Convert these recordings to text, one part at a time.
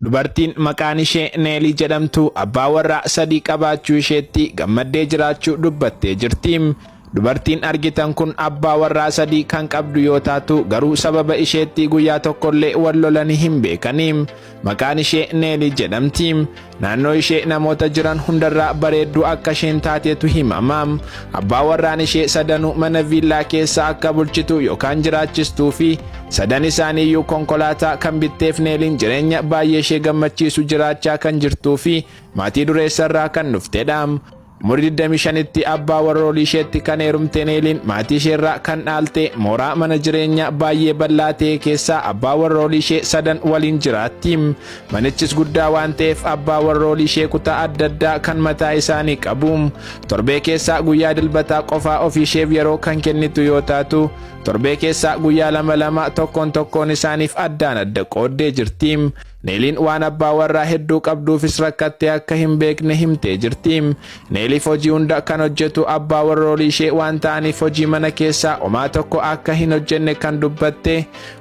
Dubartiin maqaan ishee Neelii jedhamtu abbaa warraa 3 qabaachuu isheetti gammaddee jiraachuu dubbattee jirti. Dubartiin argitan kun abbaa warraa 3 kan qabdu yoo taatu garuu sababa isheetti guyyaa tokkollee wal lolanii hin beekaniim. Maqaan ishee Neelii jedhamti. Naannoo ishee namoota jiran hundarraa bareedduu akka isheen taatetu himama. Abbaa warraan ishee sadanuu mana viillaa keessa akka bulchitu yookaan jiraachistuu fi sadan isaaniiyyuu konkolaataa kan bitteef Neeliin jireenya baay'ee ishee gammachiisu jiraachaa kan jirtuu fi maatii dureessarraa kan dhuftedha. Umurii 25tti abbaa warroolii isheetti kan heerumte Neeliin maatii isheerraa kan dhaalte mooraa mana jireenyaa baay'ee bal'aa ta'e keessaa abbaa warroolii ishee 3 waliin jiraatti. Manichis guddaa waan ta'eef abbaa warroolii ishee kutaa adda addaa kan mataa isaanii qabu. Torbee keessaa guyyaa dilbataa qofaa ofii isheef yeroo kan kennitu yoo taatu torbee keessaa guyyaa 2 tokkoon isaaniif addaan adda qooddee jirti. Neeliin waan abbaa warraa hedduu qabduufis rakkattee akka hin beekne himtee jirti. Neeliif hojii hunda kan hojjetu abbaa warroolii ishee waan ta'aniif hojii mana keessaa homaa tokko akka hin hojjenne kan dubbatte.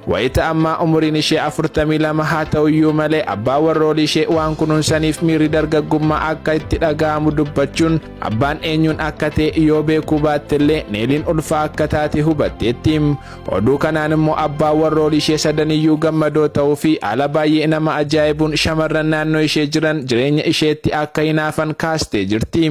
Wayita ammaa umuriin ishee 42 haa ta'uyyuu malee abbaa warroolii ishee waan kunuunsaniif miirri dargaggummaa akka itti dhaga'amu dubbachuun abbaan eenyuun akka ta'e yoo beekuu baattellee Neeliin ulfaa akka taate hubatteetti. Oduu kanaan immoo abbaa warroolii ishee 3 gammadoo ta'uu fi haala baay'ee nama ajaa'ibuun shamarran naannoo ishee jiran jireenya isheetti akka hinaafan kaastee jirti.